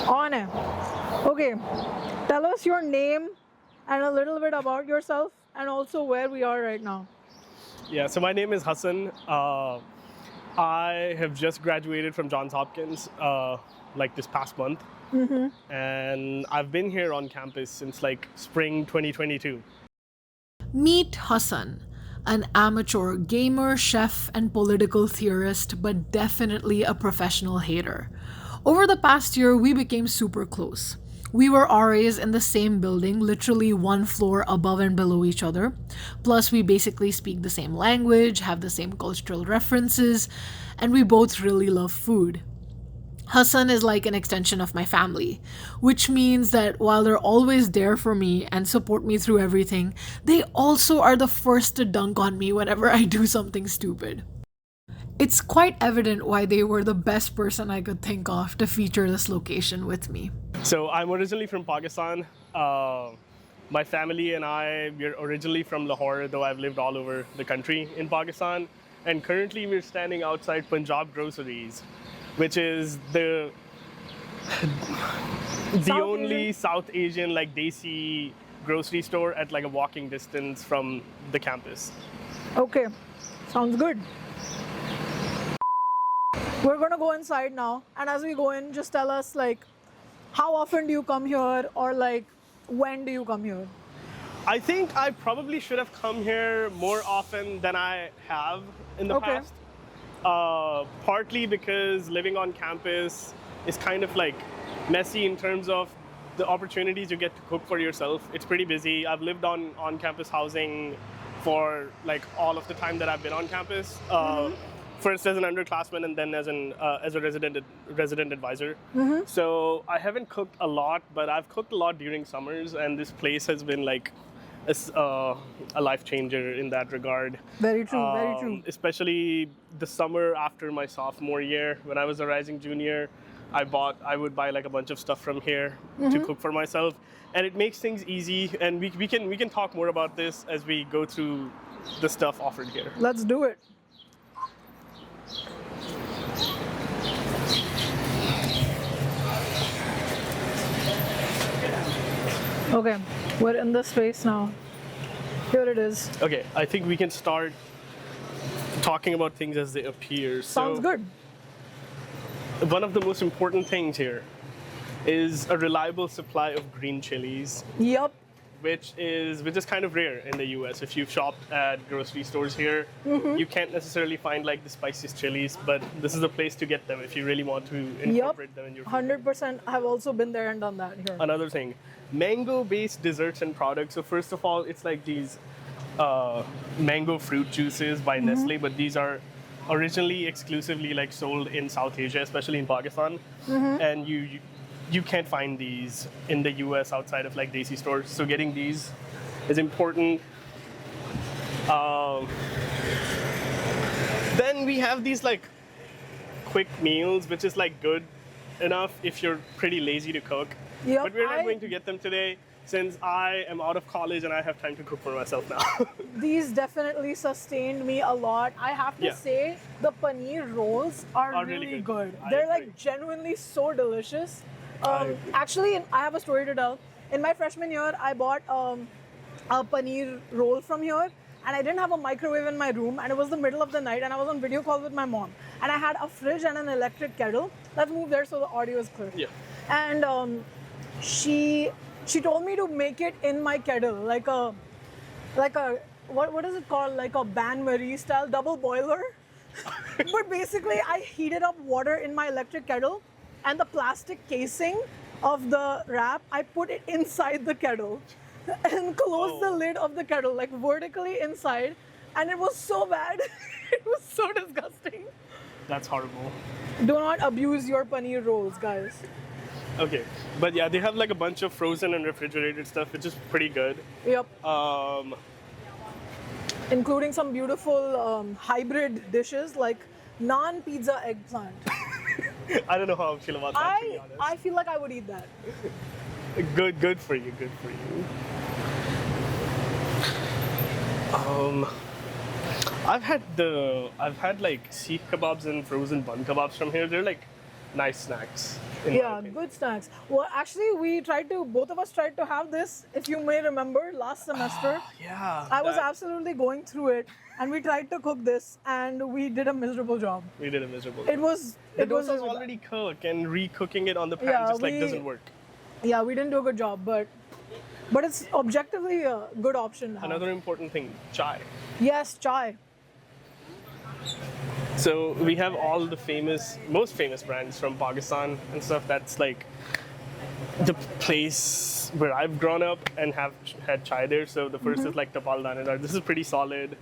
On है. Okay, tell us your name and a little bit about yourself and also where we are right now. Yeah, so my name is Hassan. I have just graduated from Johns Hopkins like this past month. And I've been here on campus since like spring 2022. Meet Hassan, an amateur gamer, chef, and political theorist, but definitely a professional hater. Over the past year, we became super close. We were RAs in the same building, literally one floor above and below each other. Plus, we basically speak the same language, have the same cultural references, and we both really love food. Hassan is like an extension of my family, which means that while they're always there for me and support me through everything, they also are the first to dunk on me whenever I do something stupid. It's quite evident why they were the best person I could think of to feature this location with me. So I'm originally from Pakistan. My family and I, we're originally from Lahore, though I've lived all over the country in Pakistan. And currently we're standing outside Punjab Groceries, which is the only South Asian like Desi grocery store at like a walking distance from the campus. Okay, sounds good. We're gonna go inside now, and as we go in, just tell us like how often do you come here, or like when do you come here? I think I probably should have come here more often than I have in the past. Partly because living on campus is kind of like messy in terms of the opportunities you get to cook for yourself. It's pretty busy. I've lived on campus housing for like all of the time that I've been on campus. First as an underclassman and then as a resident advisor. So I haven't cooked a lot, but I've cooked a lot during summers, and this place has been like a life changer in that regard. Very true, very true. Especially the summer after my sophomore year, when I was a rising junior, I would buy like a bunch of stuff from here to cook for myself, and it makes things easy. And we can talk more about this as we go through the stuff offered here. Let's do it. Okay, we're in the space now. Here it is. Okay, I think we can start talking about things as they appear. Sounds good. One of the most important things here is a reliable supply of green chilies. Yep. Which is kind of rare in the US. If you've shopped at grocery stores here, you can't necessarily find like the spiciest chilies, but this is a place to get them if you really want to incorporate them in your food. 100%. I've also been there and done that here. Another thing, mango-based desserts and products. So first of all, it's like these mango fruit juices by Nestle, but these are originally exclusively like sold in South Asia, especially in Pakistan, and you can't find these in the US outside of like Desi stores. So getting these is important. Then we have these like quick meals, which is like good enough if you're pretty lazy to cook. Yep, But we're not going to get them today since I am out of college and I have time to cook for myself now. These definitely sustained me a lot. I have to say the paneer rolls are really good. They're like genuinely so delicious. Actually, I have a story to tell. In my freshman year, I bought a paneer roll from here, and I didn't have a microwave in my room, and it was the middle of the night, and I was on video call with my mom, and I had a fridge and an electric kettle. Let's move there so the audio is clear. Yeah. And she told me to make it in my kettle, like a what is it called, like a Bain Marie style double boiler. But basically, I heated up water in my electric kettle, and the plastic casing of the wrap, I put it inside the kettle and closed the lid of the kettle, like vertically inside, and it was so bad. It was so disgusting. That's horrible. Do not abuse your paneer rolls, guys. Okay, but yeah, they have like a bunch of frozen and refrigerated stuff, which is pretty good. Yep. Including some beautiful hybrid dishes like naan pizza eggplant. I don't know how I feel about that, to be honest. I feel like I would eat that. Good for you, good for you. I've had like seekh kebabs and frozen bun kebabs from here. They're like nice snacks. In my Yeah, opinion. good snacks. Well, actually, both of us tried to have this, if you may remember, last semester. Yeah. I was that- absolutely going through it, and we tried to cook this, and we did a miserable job. We did a miserable. It was. the It was dosa's really bad. already cooked, and re-cooking it on the pan Yeah, just like we- doesn't work. Yeah, we didn't do a good job, but it's objectively a good option. to have. Another important thing, chai. Yes, chai. So we have all the most famous brands from Pakistan and stuff. That's like the place where I've grown up and have had chai there. So the 1st is like Tapal Danedar. This is pretty solid.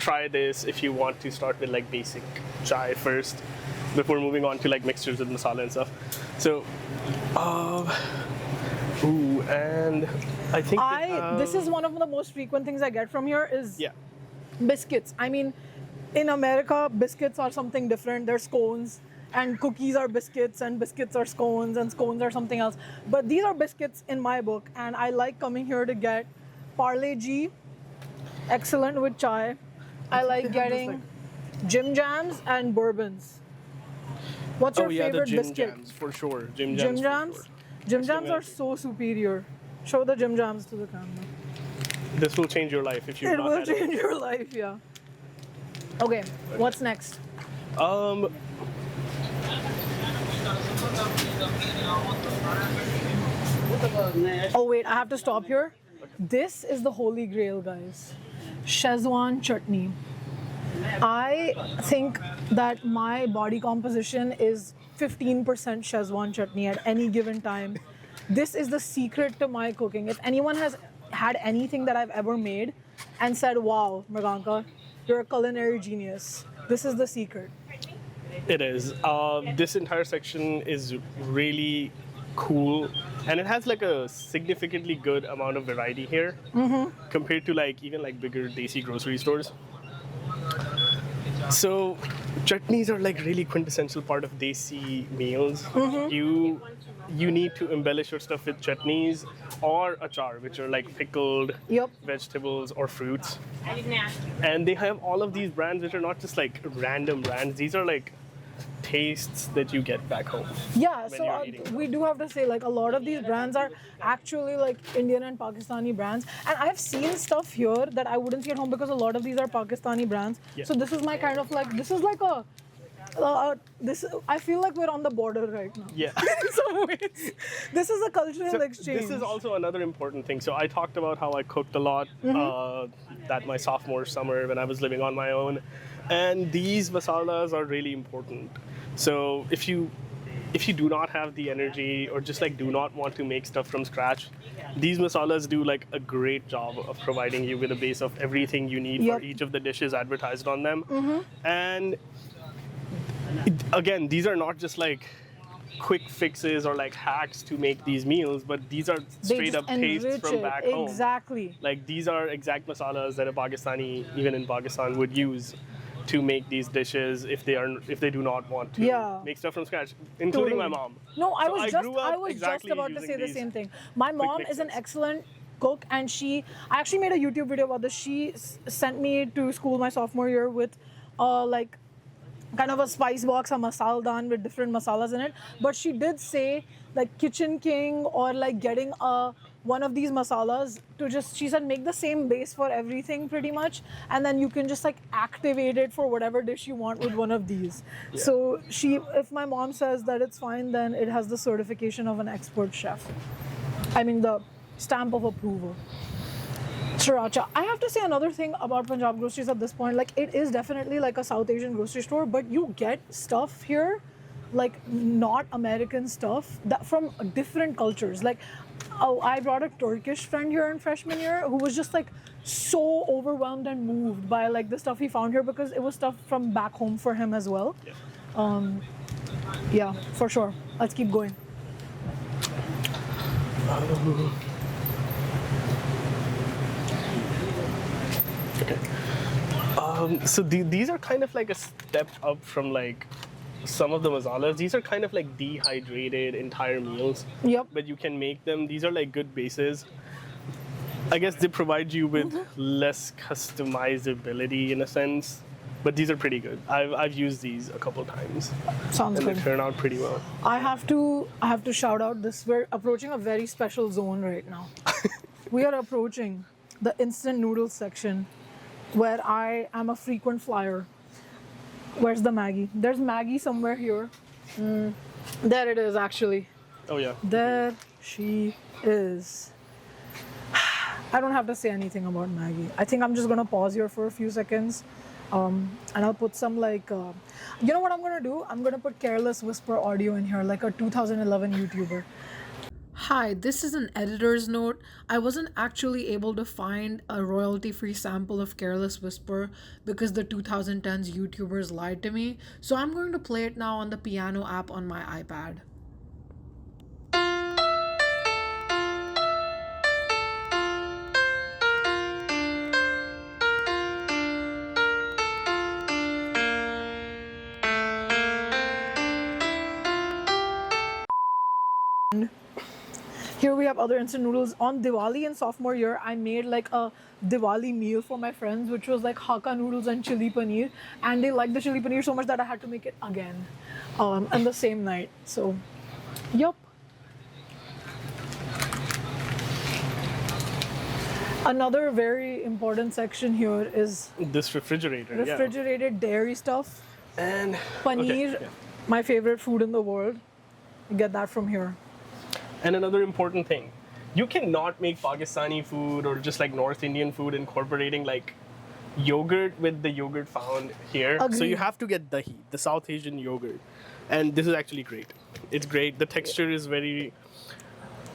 Try this if you want to start with like basic chai first, before moving on to like mixtures with masala and stuff. So, and I think This is one of the most frequent things I get from here is yeah. biscuits. I mean, in America, biscuits are something different. They're scones, and cookies are biscuits, and biscuits are scones, and scones are something else. But these are biscuits in my book, and I like coming here to get Parle G, excellent with chai. I like getting Jim Jams and bourbons. What's your Oh yeah, the favorite Jim biscuit? Jams for sure. Jim Jim Jams. Jams? For sure. Jim Next Jams are American. so superior. Show the Jim Jams to the camera. This will change your life if you've It not will had it. change your life, yeah. Okay, what's next? Oh wait, I have to stop here. This is the holy grail, guys. Szechuan chutney. I think that my body composition is 15% Szechuan chutney at any given time. This is the secret to my cooking. If anyone has had anything that I've ever made and said, wow, Mriganka, you're a culinary genius, this is the secret. It is. This entire section is really cool, and it has like a significantly good amount of variety here compared to like even like bigger desi grocery stores. So chutneys are like really quintessential part of desi meals. You need to embellish your stuff with chutneys or achar, which are like pickled Yep. vegetables or fruits. And they have all of these brands which are not just like random brands. These are like tastes that you get back home. Yeah, when so you're eating. we do have to say like a lot of these brands are actually like Indian and Pakistani brands, and I've seen stuff here that I wouldn't see at home because a lot of these are Pakistani brands. Yeah. So this is my kind of like this is like a this I feel like we're on the border right now. Yeah. In some ways, this is a cultural So exchange. this is also another important thing. So I talked about how I cooked a lot that my sophomore summer when I was living on my own, and these masalas are really important. So if you do not have the energy or just like do not want to make stuff from scratch, these masalas do like a great job of providing you with a base of everything you need Yep. for each of the dishes advertised on them. And again, these are not just like quick fixes or like hacks to make these meals, but these are They straight just up tastes enrich from it. back home. Exactly. Like these are exact masalas that a Pakistani, even in Pakistan, would use to make these dishes if they do not want to Yeah. make stuff from scratch, including my Totally. mom. No, I So was grew up just exactly about to using say the these same thing. My mom is an mixes. excellent cook, and I actually made a YouTube video about this. She sent me to school my sophomore year with like kind of a spice box, a masala dan with different masalas in it. But she did say like Kitchen King or like getting one of these masalas to just, she said, make the same base for everything pretty much, and then you can just like activate it for whatever dish you want with one of these. So if my mom says that it's fine, then it has the certification of an expert chef. I mean the stamp of approval. Sriracha. I have to say another thing about Punjab Groceries at this point. Like, it is definitely like a South Asian grocery store, but you get stuff here, like not American stuff, that from different cultures. Like, I brought a Turkish friend here in freshman year who was just like so overwhelmed and moved by like the stuff he found here because it was stuff from back home for him as well. Yeah, for sure. Let's keep going. So these are kind of like a step up from like some of the masalas. These are kind of like dehydrated entire meals. Yep. But you can make them. These are like good bases. I guess they provide you with less customizability in a sense. But these are pretty good. I've used these a couple times. Sounds And good. they turn out pretty well. I have to shout out this. We're approaching a very special zone right now. We are approaching the instant noodles section, where I am a frequent flyer. Where's the Maggie? There's Maggie somewhere here. There it is, actually. Oh yeah. There she is. I don't have to say anything about Maggie. I think I'm just gonna pause here for a few seconds, and I'll put some like, you know what I'm gonna do? I'm gonna put Careless Whisper audio in here, like a 2011 YouTuber. Hi, this is an editor's note. I wasn't actually able to find a royalty-free sample of Careless Whisper because the 2010s YouTubers lied to me, so I'm going to play it now on the piano app on my iPad. Here we have other instant noodles. On Diwali in sophomore year, I made like a Diwali meal for my friends, which was like Hakka noodles and chili paneer. And they liked the chili paneer so much that I had to make it again on the same night. So, yup. Another very important section here is This refrigerator. refrigerated dairy stuff. And Paneer, okay, yeah. my favorite food in the world. You get that from here. And another important thing, you cannot make Pakistani food or just like North Indian food incorporating like yogurt with the yogurt found here. So Agreed. you have to get dahi, the South Asian yogurt. And this is actually great. It's great. The texture is very,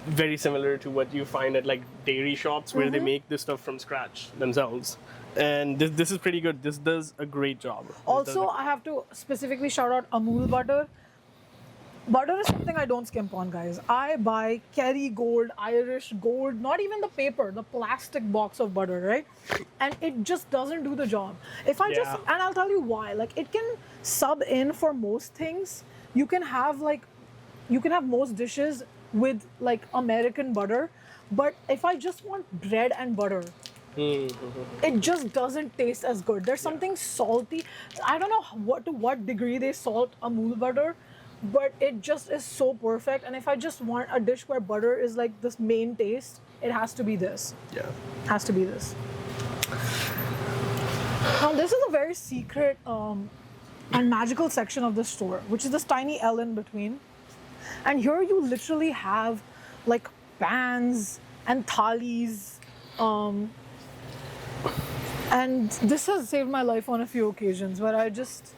very similar to what you find at like dairy shops where they make this stuff from scratch themselves. And this is pretty good. This does a great job. This does Also, a- I have to specifically shout out Amul butter. Butter is something I don't skimp on, guys. I buy Kerry Gold, Irish Gold, not even the paper, the plastic box of butter, right? And it just doesn't do the job. If I just, Yeah. and I'll tell you why. Like, it can sub in for most things. You can have most dishes with like American butter, but if I just want bread and butter, it just doesn't taste as good. There's something salty. I don't know to what degree they salt Amul butter, but it just is so perfect. And if I just want a dish where butter is like this main taste, it has to be this. Yeah. Has to be this. Now this is a very secret and magical section of the store, which is this tiny L in between. And here you literally have like pans and thalis. And this has saved my life on a few occasions where I just.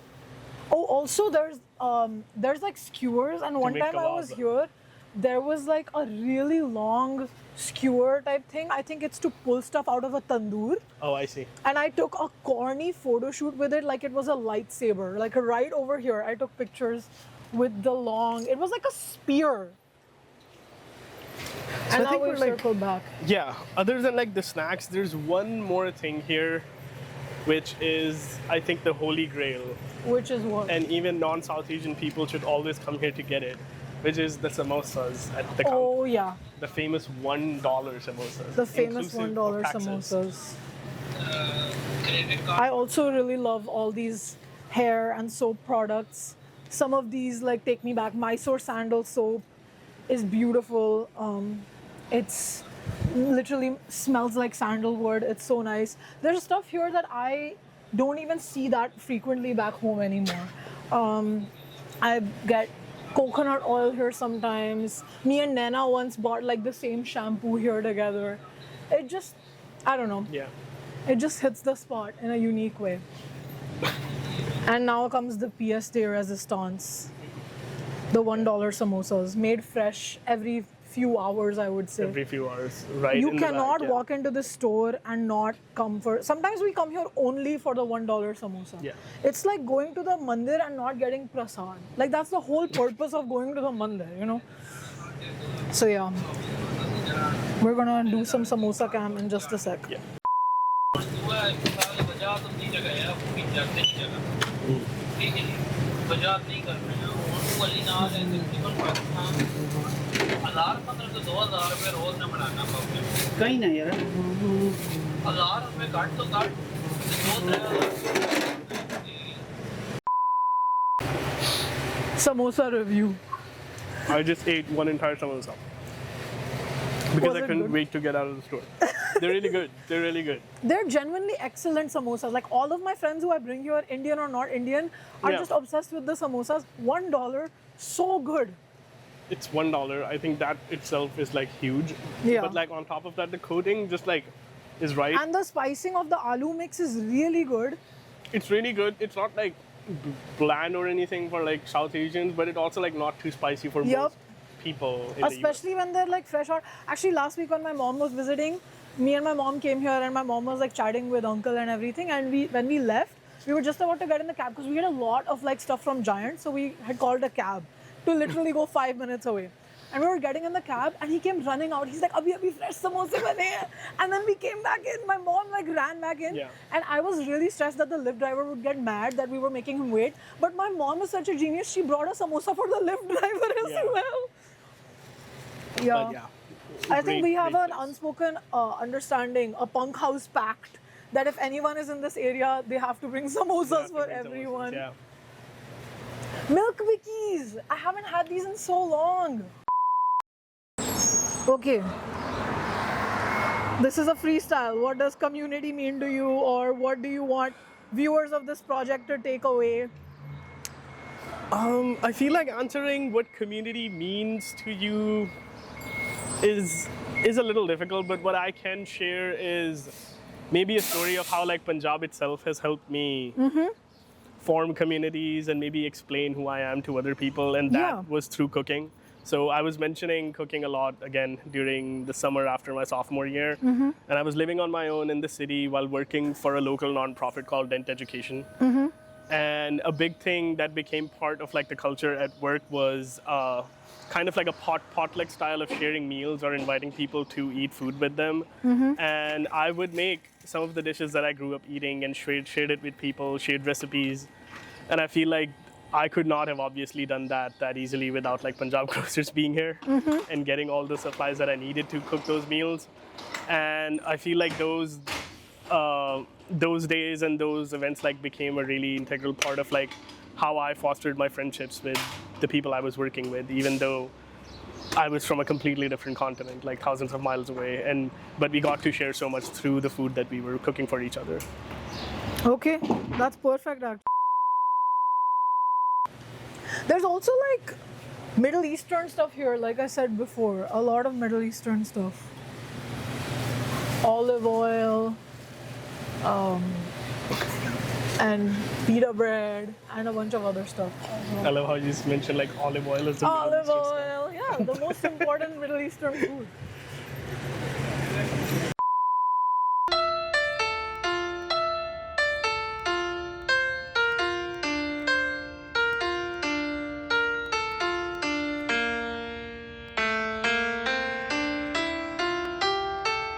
Oh, also there's like skewers, and one make time I was kebab. here, there was like a really long skewer type thing. I think it's to pull stuff out of a tandoor. Oh, I see. And I took a corny photo shoot with it like it was a lightsaber. Like right over here, I took pictures with the long. It was like a spear. So And I now think we we're like- circle back. Yeah, other than like the snacks, there's one more thing here, which is, I think, the holy grail. Which is what? And even non-South Asian people should always come here to get it, which is the samosas at the counter. Oh yeah, The famous $1 samosas. the famous inclusive $1 of taxes. samosas. I also really love all these hair and soap products. Some of these like take me back. Mysore sandal soap is beautiful. It's literally smells like sandalwood. It's so nice. There's stuff here that I don't even see that frequently back home anymore. I get coconut oil here sometimes. Me and Nana once bought like the same shampoo here together. It just, I don't know. Yeah. It just hits the spot in a unique way. And now comes the pièce de résistance. The $1 samosas, made fresh every few hours, I would say. Every few hours, right? You in the back, cannot yeah. walk into the store and not come for. Sometimes we come here only for the $1 samosa. Yeah. It's like going to the mandir and not getting prasad. Like that's the whole purpose of going to the mandir, you know. So yeah, we're gonna do some samosa cam in just a sec. Yeah. कहीं ना यार Samosa review. I just ate one entire samosa because Was I it couldn't good? wait to get out of the store. They're really good. They're really good. They're genuinely excellent samosas. Like all of my friends who I bring here, Indian or not Indian, are Yeah. just obsessed with the samosas. $1, so good. It's $1. I think that itself is like huge. Yeah. But like on top of that, the coating just like is right. And the spicing of the aloo mix is really good. It's really good. It's not like bland or anything for like South Asians, but it also like not too spicy for Yup. most people in the US. Especially when they're like fresh out. Actually, last week when my mom was visiting, me and my mom came here and my mom was like chatting with uncle and everything. And when we left, we were just about to get in the cab because we had a lot of like stuff from Giant. So we had called a cab to literally go 5 minutes away. And we were getting in the cab and he came running out. He's like, abhi fresh samosa bane hain." And then we came back in. My mom like ran back in. Yeah. And I was really stressed that the Lyft driver would get mad that we were making him wait. But my mom is such a genius. She brought a samosa for the Lyft driver as Yeah. well. Yeah. But yeah. I think we have great an place. unspoken understanding, a punk house pact, that if anyone is in this area, they have to bring You samosas have to for bring samosas, everyone. Yeah. Milk wikis! I haven't had these in so long. Okay. This is a freestyle. What does community mean to you, or what do you want viewers of this project to take away? I feel like answering what community means to you is a little difficult, but what I can share is maybe a story of how like Punjab itself has helped me form communities and maybe explain who I am to other people, and that Yeah. was through cooking. So I was mentioning cooking a lot again during the summer after my sophomore year, and I was living on my own in the city while working for a local nonprofit called Dent Education. And a big thing that became part of like the culture at work was kind of like a potluck style of sharing meals or inviting people to eat food with them. And I would make some of the dishes that I grew up eating and shared it with people, shared recipes. And I feel like I could not have obviously done that easily without like Punjab Groceries being here and getting all the supplies that I needed to cook those meals. And I feel like those days and those events like became a really integral part of like how I fostered my friendships with the people I was working with, even though I was from a completely different continent, like thousands of miles away. But we got to share so much through the food that we were cooking for each other. Okay, that's perfect actually. There's also like Middle Eastern stuff here, like I said before, a lot of Middle Eastern stuff. Olive oil, and pita bread, and a bunch of other stuff. I love how you just mentioned like olive oil as the Middle Olive Eastern stuff. oil, yeah, the most important Middle Eastern food.